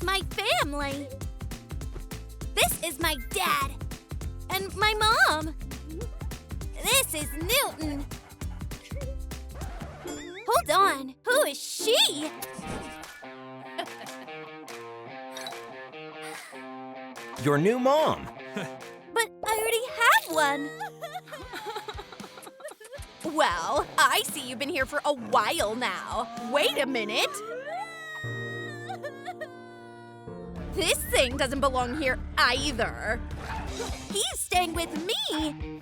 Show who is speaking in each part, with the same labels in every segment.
Speaker 1: is my family. This is my dad. And my mom. This is Newton. Hold on, who is she?
Speaker 2: Your new mom.
Speaker 1: But I already have one. Well, I see you've been here for a while now. Wait a minute. This thing doesn't belong here either. He's staying with me.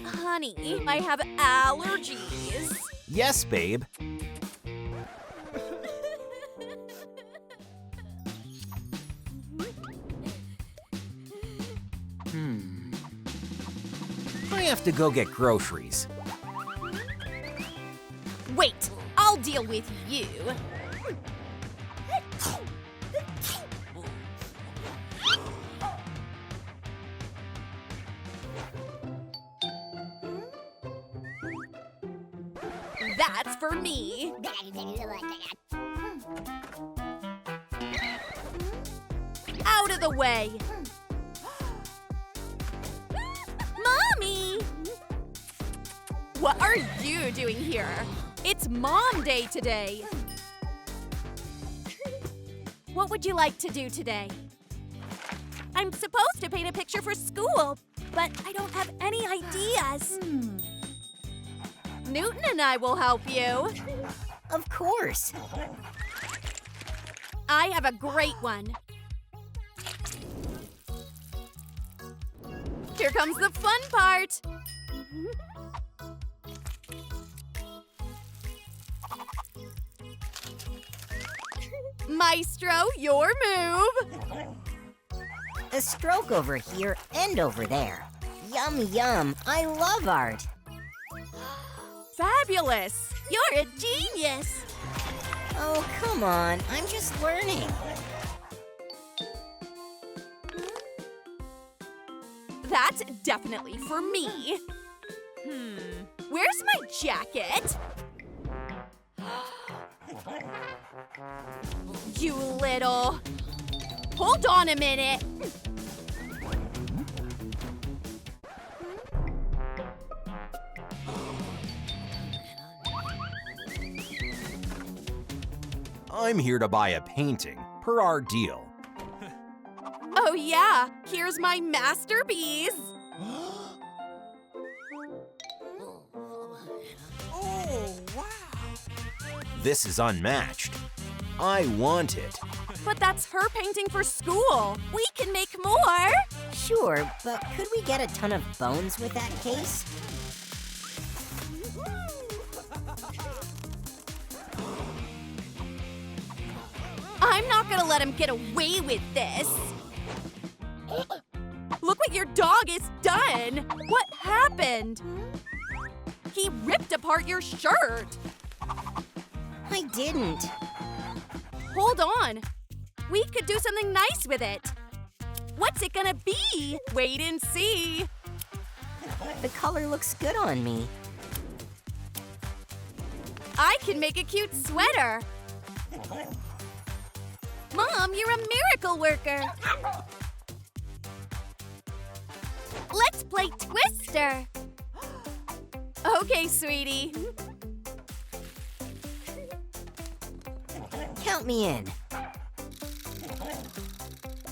Speaker 1: Honey, I have allergies.
Speaker 2: Yes, babe. I have to go get groceries.
Speaker 1: Wait, I'll deal with you. That's for me. Out of the way. Mommy! What are you doing here? It's Mom Day today. What would you like to do today? I'm supposed to paint a picture for school, but I don't have any ideas. Newton and I will help you.
Speaker 3: Of course.
Speaker 1: I have a great one. Here comes the fun part. Maestro, your move.
Speaker 3: A stroke over here and over there. Yum, yum. I love art.
Speaker 1: Fabulous. You're a genius.
Speaker 3: Oh, come on. I'm just learning.
Speaker 1: That's definitely for me. Where's my jacket? You little... Hold on a minute.
Speaker 2: I'm here to buy a painting, per our deal.
Speaker 1: Oh yeah, here's my masterpiece.
Speaker 2: This is unmatched. I want it.
Speaker 1: But that's her painting for school. We can make more.
Speaker 3: Sure, but could we get a ton of bones with that case?
Speaker 1: I'm not gonna let him get away with this. Look what your dog has done. What happened? He ripped apart your shirt.
Speaker 3: I didn't.
Speaker 1: Hold on. We could do something nice with it. What's it gonna be? Wait and see.
Speaker 3: The color looks good on me.
Speaker 1: I can make a cute sweater. Mom, you're a miracle worker. Let's play Twister. Okay, sweetie.
Speaker 3: Count me in.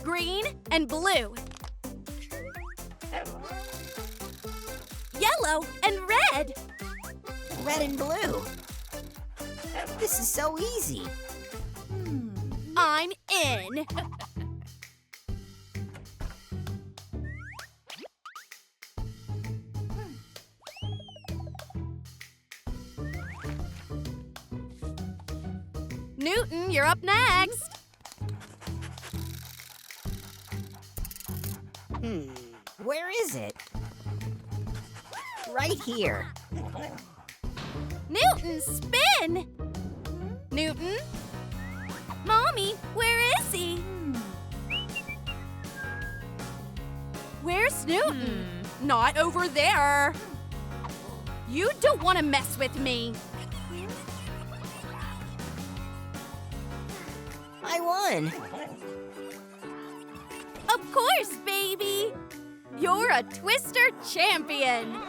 Speaker 1: Green and blue. Yellow and red.
Speaker 3: Red and blue. This is so easy.
Speaker 1: I'm in. Newton, you're up next.
Speaker 3: Where is it? Right here.
Speaker 1: Newton, spin! Newton? Mommy, where is he? Where's Newton? Not over there. You don't want to mess with me.
Speaker 3: I won.
Speaker 1: Of course, baby! You're a Twister champion!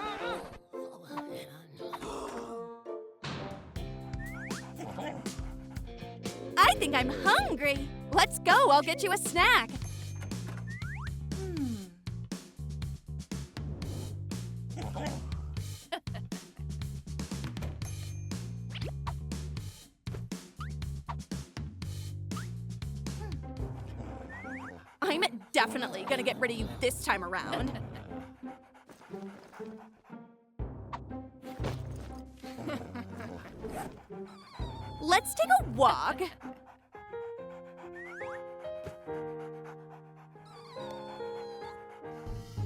Speaker 1: I think I'm hungry. Let's go, I'll get you a snack. I'm definitely gonna get rid of you this time around. Let's take a walk.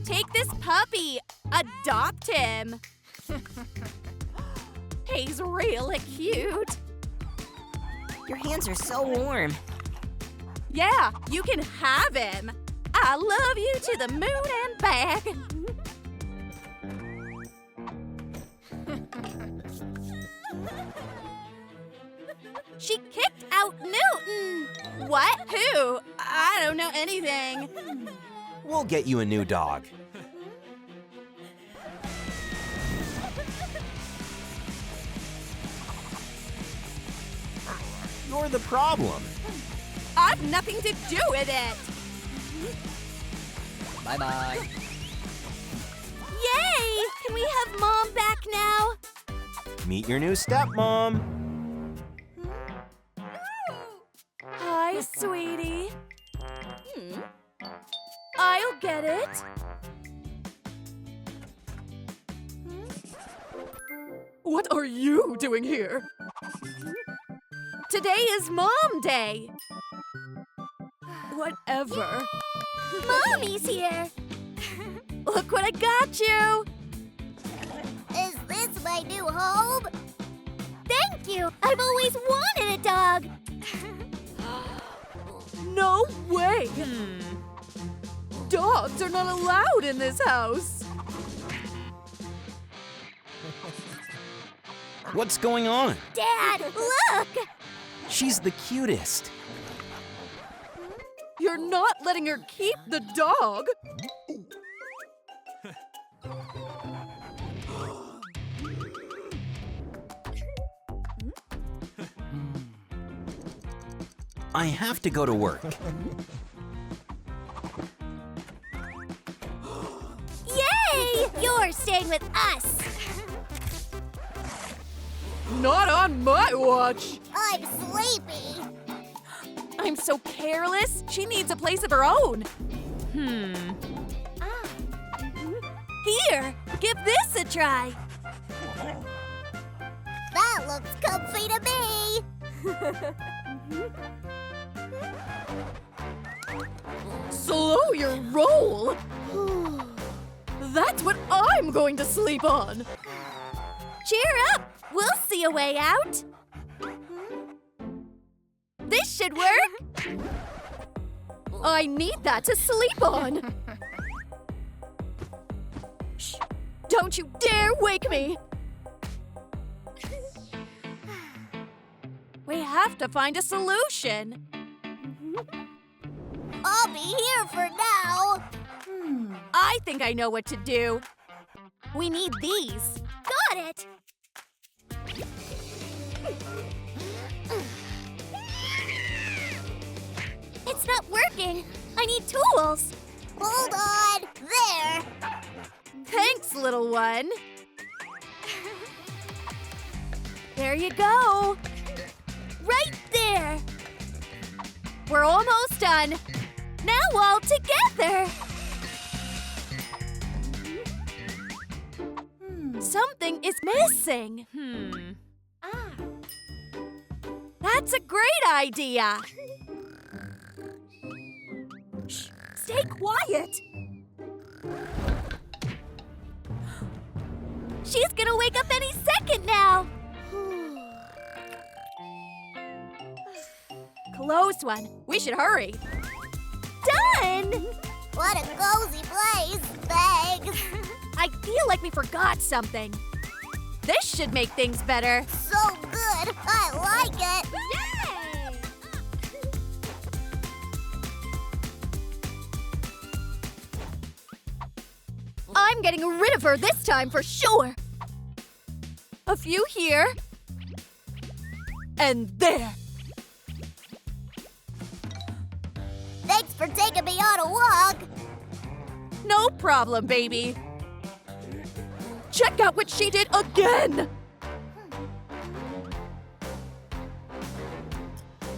Speaker 1: Take this puppy. Adopt him. He's really cute.
Speaker 3: Your hands are so warm.
Speaker 1: Yeah, you can have him. I love you to the moon and back. She kicked out Newton. What? Who? I don't know anything.
Speaker 2: We'll get you a new dog. You're the problem.
Speaker 1: I've nothing to do with it.
Speaker 3: Bye-bye.
Speaker 1: Yay! Can we have Mom back now?
Speaker 2: Meet your new stepmom.
Speaker 1: Hi, sweetie. I'll get it. What are you doing here? Today is Mom Day. Whatever. Mommy's here. Look what I got you.
Speaker 4: Is this my new home?
Speaker 1: Thank you. I've always wanted a dog. No way. Dogs are not allowed in this house.
Speaker 2: What's going on?
Speaker 1: Dad, look.
Speaker 2: She's the cutest.
Speaker 1: You're not letting her keep the dog.
Speaker 2: I have to go to work.
Speaker 1: Yay! You're staying with us. Not on my watch.
Speaker 4: I'm sleepy.
Speaker 1: I'm so careless. She needs a place of her own. Here, give this a try.
Speaker 4: That looks comfy to me.
Speaker 1: Slow your roll. That's what I'm going to sleep on. Cheer up. We'll see a way out. This should work. I need that to sleep on. Shh. Don't you dare wake me. We have to find a solution.
Speaker 4: I'll be here for now.
Speaker 1: I think I know what to do. We need these.
Speaker 4: Got it.
Speaker 1: It's not working. I need tools.
Speaker 4: Hold on. There.
Speaker 1: Thanks, little one. There you go. Right there. We're almost done. Now all together. Something is missing. That's a great idea. Shh, stay quiet. She's gonna wake up any second now. Close one. We should hurry. Done!
Speaker 4: What a cozy place. Thanks.
Speaker 1: I feel like we forgot something. This should make things better.
Speaker 4: So good. I like it.
Speaker 1: Yay! I'm getting rid of her this time for sure. A few here. And there.
Speaker 4: Thanks for taking me on a walk.
Speaker 1: No problem, baby. Check out what she did again.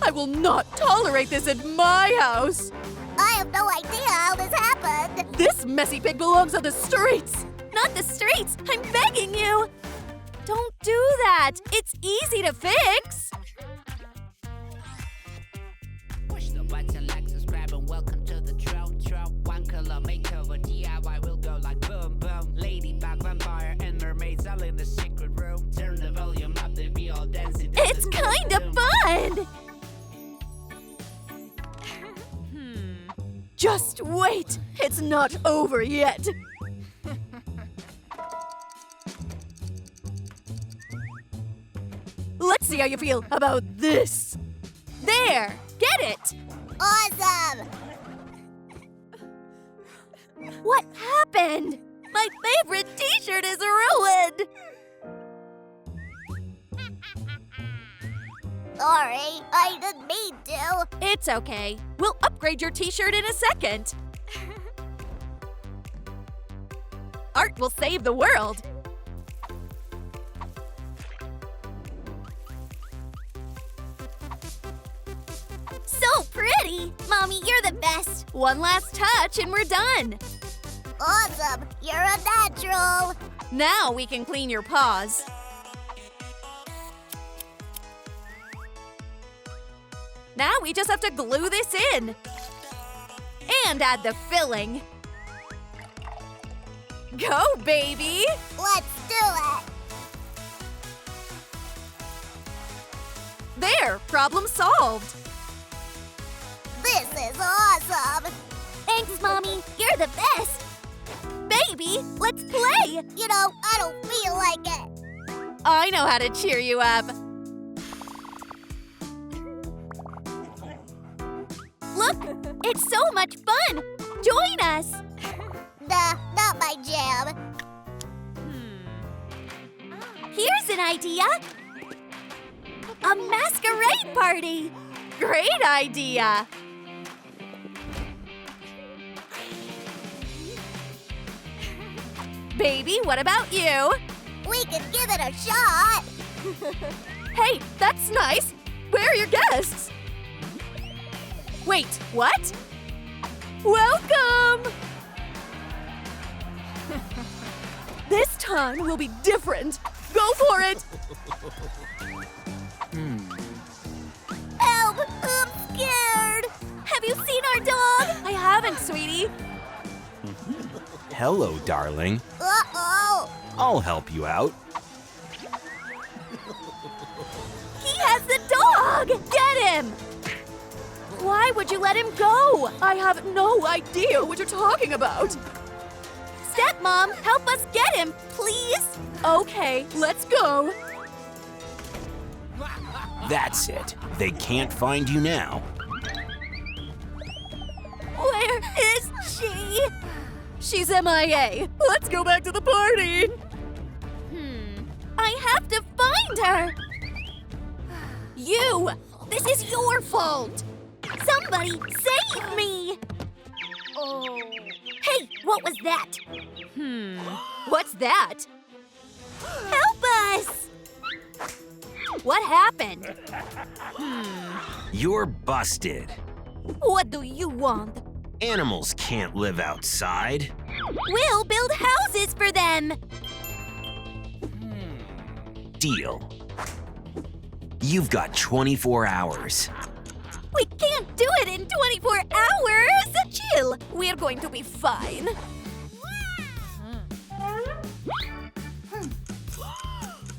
Speaker 1: I will not tolerate this in my house.
Speaker 4: I have no idea how this happened.
Speaker 1: This messy pig belongs on the streets. Not the streets. I'm begging you. Don't do that. It's easy to fix.
Speaker 5: Push the button, like, subscribe, and welcome to the trail. One color makeover DIY will go like boom, boom. Ladybug, vampire, and mermaids all in the secret room. Turn the volume up, they be all dancing.
Speaker 1: It's kind of fun. Just wait. It's not over yet. Let's see how you feel about this. There. Get it.
Speaker 4: Awesome.
Speaker 1: What happened? My favorite t-shirt is ruined.
Speaker 4: Sorry, I didn't mean to.
Speaker 1: It's okay. We'll upgrade your t-shirt in a second. Art will save the world.
Speaker 4: So pretty. Mommy, you're the best.
Speaker 1: One last touch and we're done.
Speaker 4: Awesome. You're a natural.
Speaker 1: Now we can clean your paws. Now we just have to glue this in. And add the filling. Go, baby!
Speaker 4: Let's do it.
Speaker 1: There, problem solved.
Speaker 4: This is awesome. Thanks, Mommy. You're the best.
Speaker 1: Baby, let's play!
Speaker 4: You know, I don't feel like it.
Speaker 1: I know how to cheer you up. Look, it's so much fun! Join us!
Speaker 4: Nah, not my jam.
Speaker 1: Here's an idea! A masquerade party! Great idea! Baby, what about you?
Speaker 4: We could give it a shot.
Speaker 1: Hey, that's nice! Where are your guests? Wait, what? Welcome! This time will be different. Go for it!
Speaker 4: Help! I'm scared.
Speaker 1: Have you seen our dog? I haven't, sweetie.
Speaker 2: Hello, darling.
Speaker 4: Uh-oh.
Speaker 2: I'll help you out.
Speaker 1: He has the dog! Get him! Why would you let him go? I have no idea what you're talking about. Stepmom, help us get him, please. Okay, let's go.
Speaker 2: That's it. They can't find you now.
Speaker 1: Where is she? She's MIA. Let's go back to the party. I have to find her. You! This is your fault. Somebody save me. Oh. Hey, what was that? What's that? Help us! What happened?
Speaker 2: You're busted.
Speaker 1: What do you want?
Speaker 2: Animals can't live outside.
Speaker 1: We'll build houses for them.
Speaker 2: Deal. You've got 24 hours.
Speaker 1: We can't do it in 24 hours! Chill, we're going to be fine.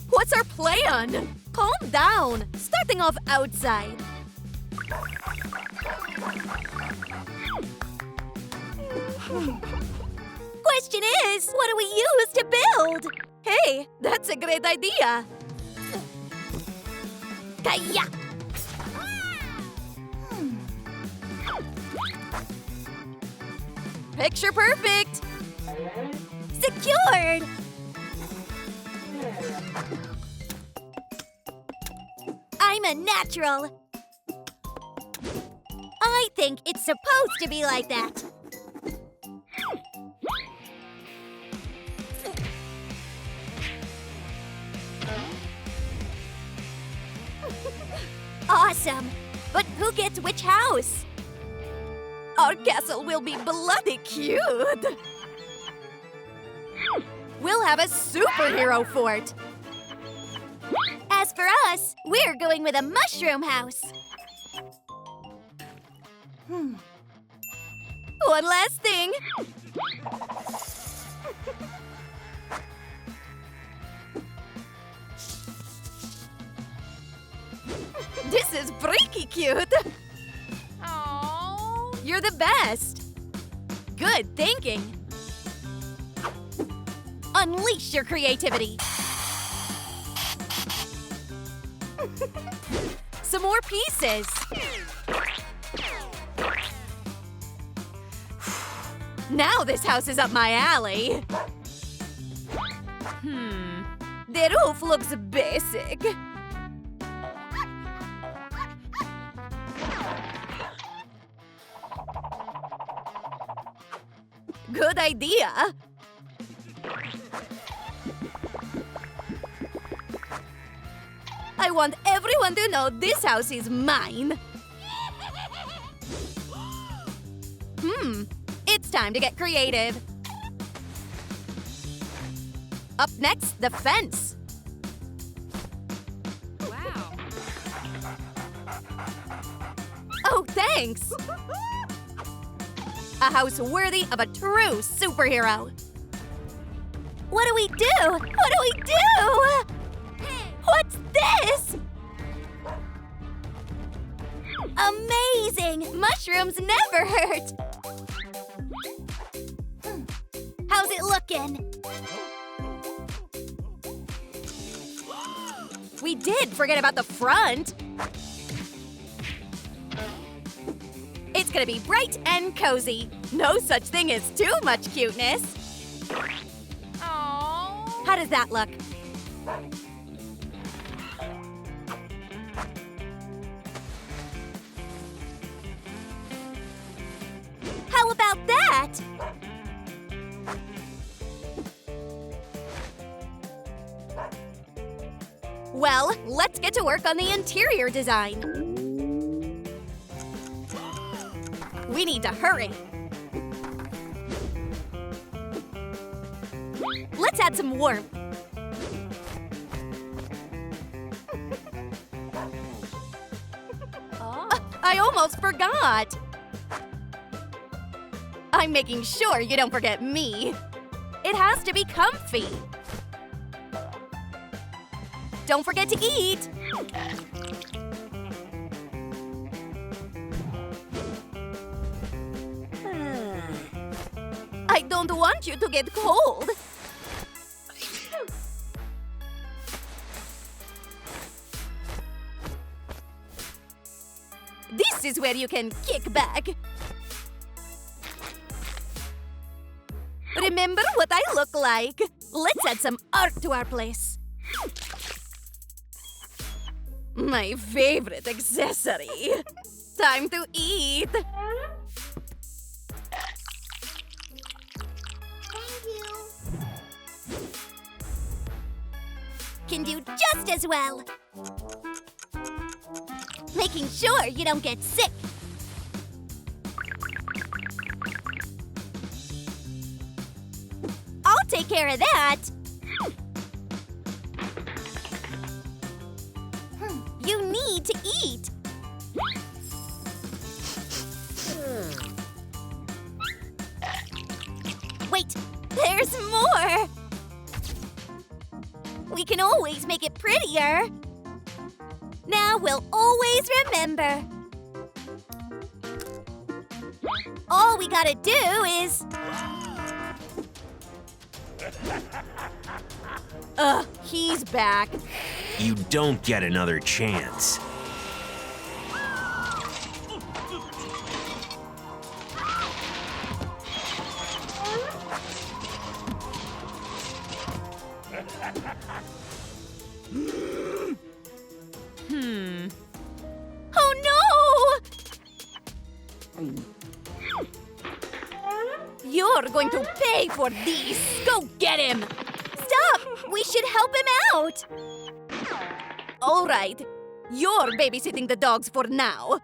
Speaker 1: What's our plan? Calm down. Starting off outside. Question is, what do we use to build? Hey, that's a great idea. Kaya! Picture perfect! Secured! I'm a natural. I think it's supposed to be like that. Awesome! But who gets which house? Our castle will be bloody cute! We'll have a superhero fort! As for us, we're going with a mushroom house! One last thing! This is freaky cute! Aww. You're the best! Good thinking! Unleash your creativity! Some more pieces! Now this house is up my alley! The roof looks basic. Good idea! I want everyone to know this house is mine! It's time to get creative! Up next, the fence! Wow! Oh, thanks! A house worthy of a true superhero! What do we do? What do we do? What's this? Amazing! Mushrooms never hurt! How's it looking? We did forget about the front! It's gonna be bright and cozy. No such thing as too much cuteness. Aww. How does that look? How about that? Well, let's get to work on the interior design. We need to hurry. Let's add some warmth. I almost forgot. I'm making sure you don't forget me. It has to be comfy. Don't forget to eat. I don't want you to get cold. This is where you can kick back. Remember what I look like. Let's add some art to our place. My favorite accessory. Time to eat. Can do just as well. Making sure you don't get sick. I'll take care of that. You need to eat. Wait, there's more. We can always make it prettier. Now we'll always remember. All we gotta do is... he's back.
Speaker 2: You don't get another chance.
Speaker 1: You're going to pay for these! Go get him! Stop! We should help him out! All right. You're babysitting the dogs for now.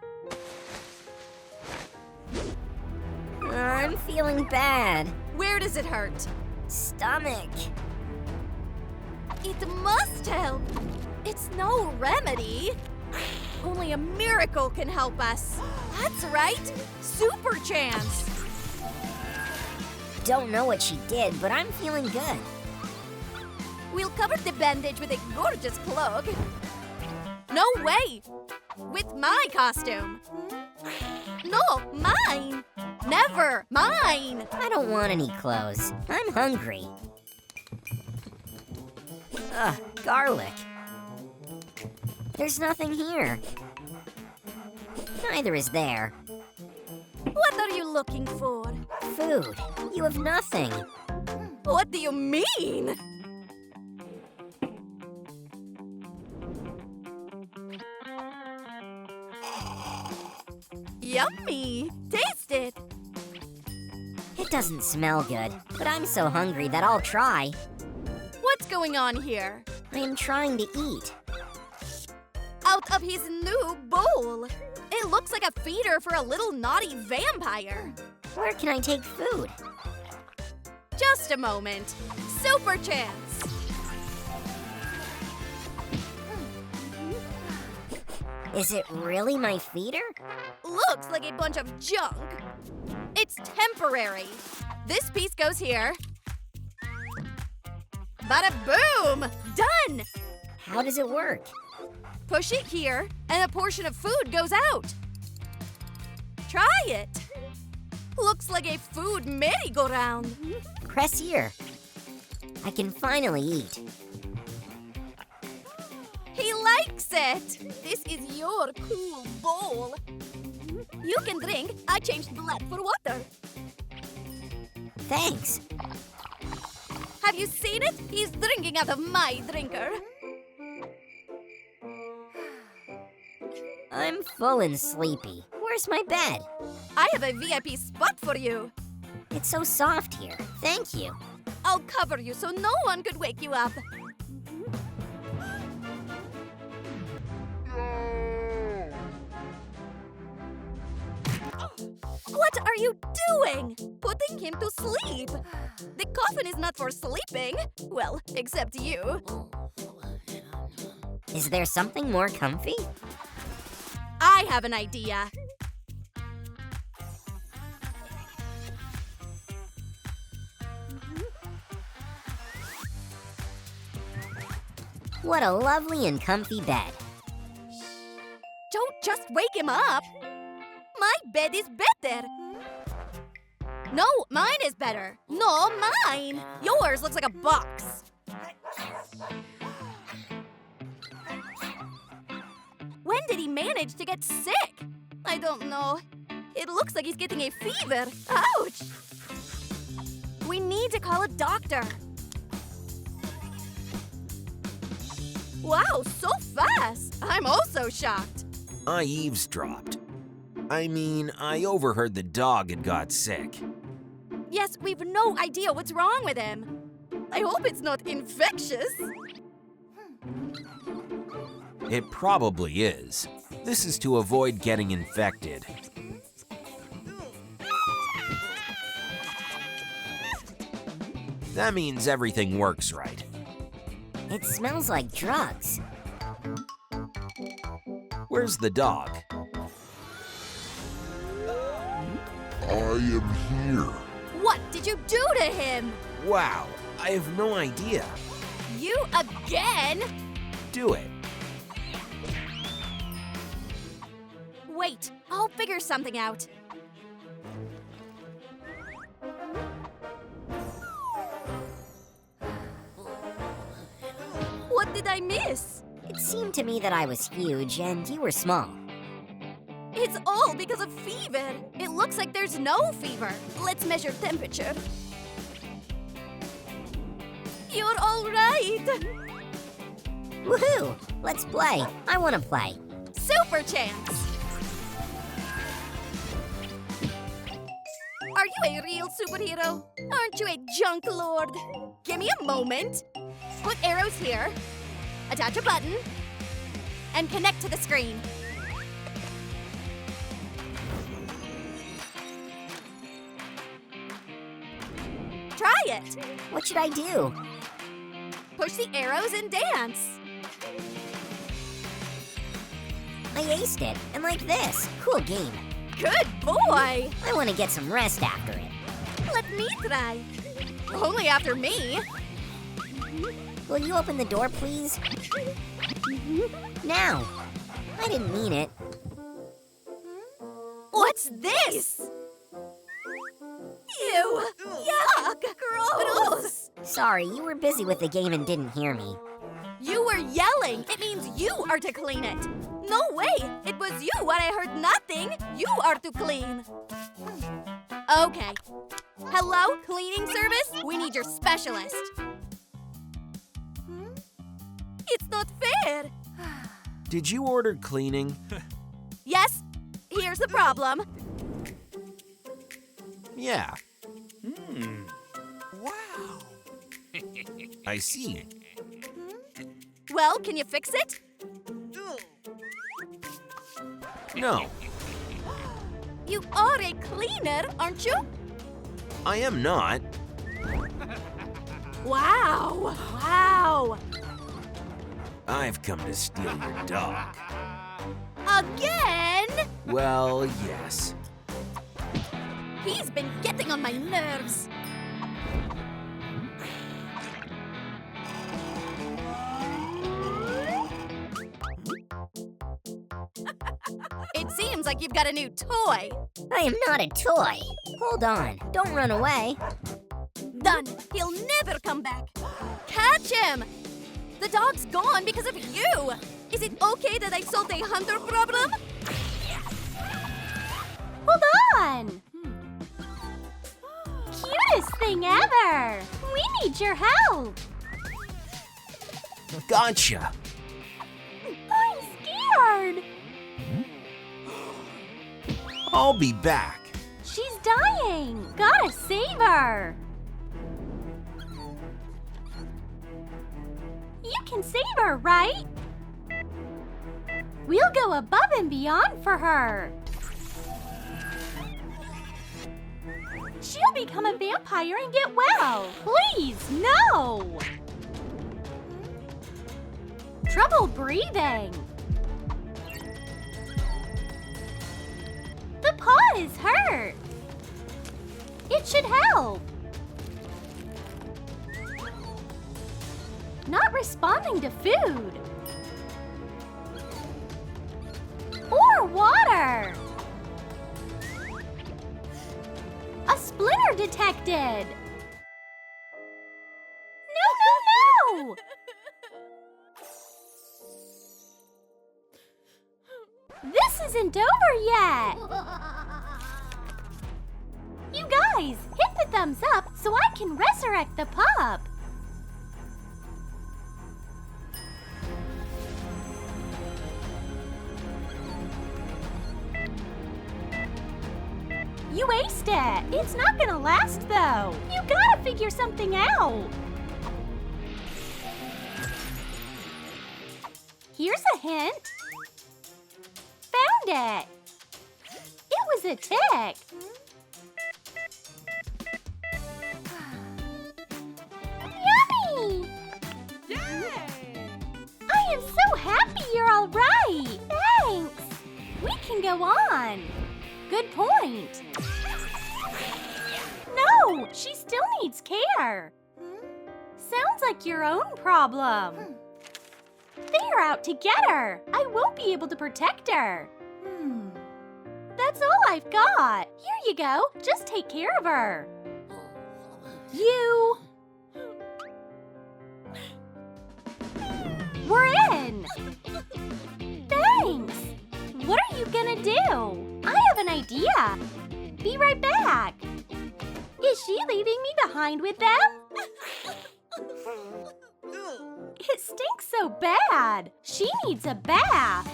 Speaker 3: I'm feeling bad.
Speaker 1: Where does it hurt?
Speaker 3: Stomach.
Speaker 1: It must help. It's no remedy. Only a miracle can help us. That's right. Super chance.
Speaker 3: Don't know what she did, but I'm feeling good.
Speaker 1: We'll cover the bandage with a gorgeous cloak. No way! With my costume. No, mine. Never, mine.
Speaker 3: I don't want any clothes. I'm hungry. Ugh, garlic. There's nothing here. Neither is there.
Speaker 1: What are you looking for?
Speaker 3: Food. You have nothing.
Speaker 1: What do you mean? Yummy! Taste it!
Speaker 3: It doesn't smell good, but I'm so hungry that I'll try.
Speaker 1: What's going on here?
Speaker 3: I am trying to eat.
Speaker 1: Out of his new bowl! It looks like a feeder for a little naughty vampire.
Speaker 3: Where can I take food?
Speaker 1: Just a moment. Super chance!
Speaker 3: Is it really my feeder?
Speaker 1: Looks like a bunch of junk. It's temporary. This piece goes here. Bada boom! Done!
Speaker 3: How does it work?
Speaker 1: Push it here, and a portion of food goes out. Try it. Looks like a food merry-go-round.
Speaker 3: Press here. I can finally eat.
Speaker 1: He likes it. This is your cool bowl. You can drink. I changed blood for water.
Speaker 3: Thanks.
Speaker 1: Have you seen it? He's drinking out of my drinker.
Speaker 3: I'm full and sleepy. Where's my bed?
Speaker 1: I have a VIP spot for you.
Speaker 3: It's so soft here. Thank you.
Speaker 1: I'll cover you so no one could wake you up. What are you doing? Putting him to sleep. The coffin is not for sleeping. Well, except you.
Speaker 3: Is there something more comfy?
Speaker 1: I have an idea.
Speaker 3: What a lovely and comfy bed.
Speaker 1: Don't just wake him up. My bed is better. No, mine is better. No, mine. Yours looks like a box. When did he manage to get sick? I don't know. It looks like he's getting a fever. Ouch! We need to call a doctor. Wow, so fast! I'm also shocked.
Speaker 2: I eavesdropped. I mean, I overheard the dog had got sick.
Speaker 1: Yes, we've no idea what's wrong with him. I hope it's not infectious.
Speaker 2: It probably is. This is to avoid getting infected. That means everything works right.
Speaker 3: It smells like drugs.
Speaker 2: Where's the dog?
Speaker 6: I am here.
Speaker 1: What did you do to him?
Speaker 2: Wow, I have no idea.
Speaker 1: You again?
Speaker 2: Do it.
Speaker 1: Wait, I'll figure something out. What did I miss?
Speaker 3: It seemed to me that I was huge and you were small.
Speaker 1: It's all because of fever. It looks like there's no fever. Let's measure temperature. You're all right.
Speaker 3: Woohoo! Let's play. I want to play.
Speaker 1: Super chance. Are you a real superhero? Aren't you a junk lord? Give me a moment. Put arrows here, attach a button, and connect to the screen. Try it.
Speaker 3: What should I do?
Speaker 1: Push the arrows and dance.
Speaker 3: I aced it, and like this. Cool game.
Speaker 1: Good boy.
Speaker 3: I want to get some rest after it.
Speaker 1: Let me try. Only after me.
Speaker 3: Will you open the door, please? Now. I didn't mean it.
Speaker 1: What's this? Ew! Yuck! Gross!
Speaker 3: Sorry, you were busy with the game and didn't hear me.
Speaker 1: You were yelling. It means you are to clean it. No way! It was you when I heard nothing. You are to clean. Okay. Hello, cleaning service? We need your specialist. It's not fair.
Speaker 2: Did you order cleaning?
Speaker 1: Yes, here's the problem.
Speaker 2: Yeah. I see.
Speaker 1: Well, can you fix it?
Speaker 2: No,
Speaker 1: You are a cleaner, aren't you?
Speaker 2: I am not.
Speaker 1: Wow! Wow!
Speaker 2: I've come to steal your dog.
Speaker 1: Again?
Speaker 2: Well, yes.
Speaker 1: He's been getting on my nerves. It seems like you've got a new toy.
Speaker 3: I am not a toy. Hold on. Don't run away.
Speaker 1: Done. He'll never come back. Catch him! The dog's gone because of you. Is it okay that I solved a hunter problem?
Speaker 7: Hold on! Cutest thing ever! We need your help!
Speaker 2: Gotcha.
Speaker 7: I'm scared!
Speaker 2: I'll be back.
Speaker 7: She's dying! Gotta save her! You can save her, right? We'll go above and beyond for her. She'll become a vampire and get well. Please, no! Trouble breathing. The paw is hurt. It should help. Not responding to food. Or water. A splinter detected. No! This isn't over yet. You guys, hit the thumbs up so I can resurrect the pup. You aced it. It's not gonna last, though. You gotta figure something out. Here's a hint. Found it. It was a tick. Yummy! I am so happy you're all right. Thanks. We can go on. Good point. No, she still needs care. Sounds like your own problem. They're out to get her. I won't be able to protect her. That's all I've got. Here you go. Just take care of her. You. We're in. Thanks. What are you gonna do? I have an idea. Be right back. Is she leaving me behind with them? It stinks so bad. She needs a bath.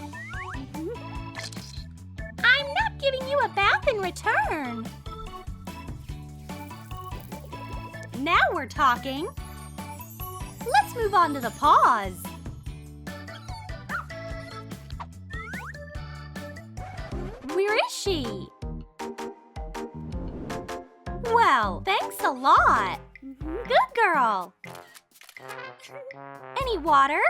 Speaker 7: I'm not giving you a bath in return. Now we're talking. Let's move on to the paws. Where is she? Well, thanks a lot. Good girl. Any water?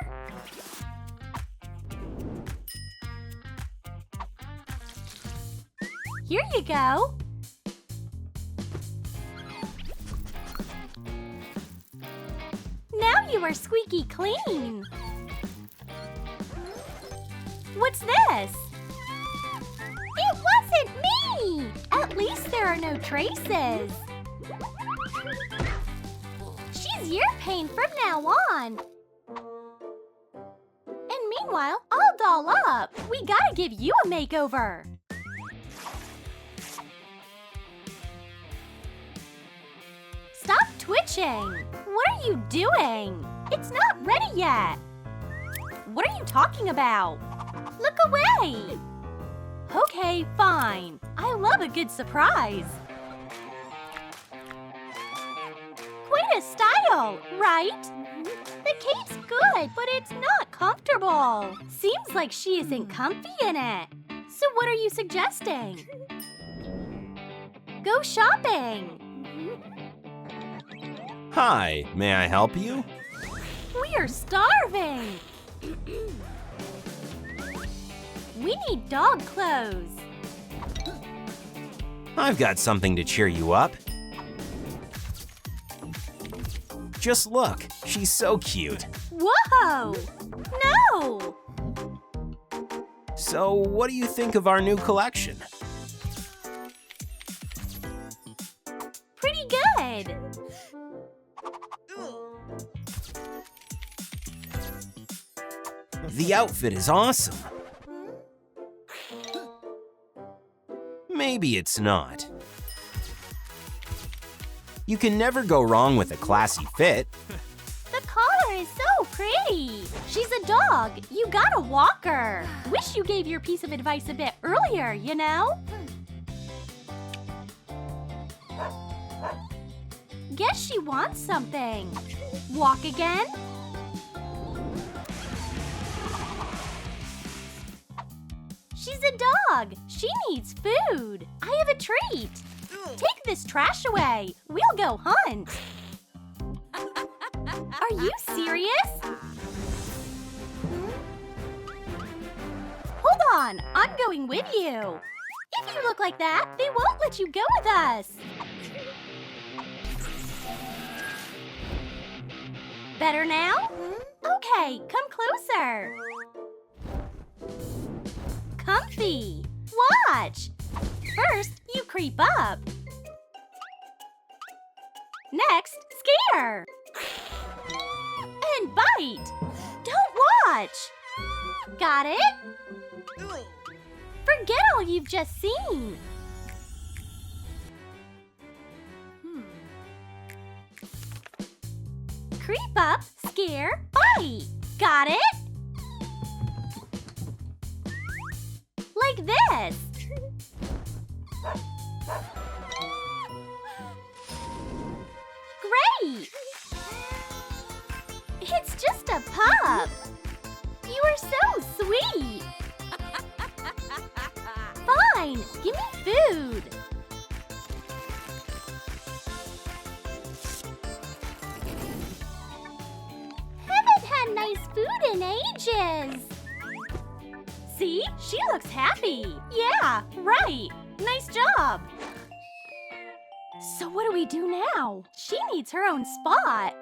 Speaker 7: Here you go. Now you are squeaky clean. What's this? It wasn't me! At least there are no traces. She's your pain from now on. And meanwhile, I'll doll up. We gotta give you a makeover. Stop twitching. What are you doing? It's not ready yet. What are you talking about? Look away. Okay, fine. I love a good surprise. Quite a style, right? The cape's good, but it's not comfortable. Seems like she isn't comfy in it. So what are you suggesting? Go shopping.
Speaker 2: Hi, may I help you?
Speaker 7: We're starving. We need dog clothes.
Speaker 2: I've got something to cheer you up. Just look, she's so cute.
Speaker 7: Whoa! No!
Speaker 2: So, what do you think of our new collection?
Speaker 7: Pretty good.
Speaker 2: The outfit is awesome. Maybe it's not. You can never go wrong with a classy fit.
Speaker 7: The collar is so pretty. She's a dog. You gotta walk her. Wish you gave your piece of advice a bit earlier, you know? Guess she wants something. Walk again? She's a dog. She needs food. I have a treat. Take this trash away. We'll go hunt. Are you serious? Hold on. I'm going with you. If you look like that, they won't let you go with us. Better now? Okay, come closer. Comfy. Watch. First, you creep up. Next, scare. And bite. Don't watch. Got it? Forget all you've just seen. Creep up, scare, bite. Got it? Like this. Great! It's just a pup. You are so sweet. Fine, give me food. Haven't had nice food in ages. See? She looks happy. Yeah, right. Nice job. So what do we do now? She needs her own spot.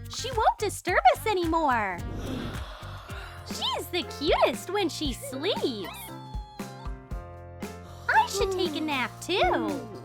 Speaker 7: She won't disturb us anymore. She's the cutest when she sleeps. I should take a nap too.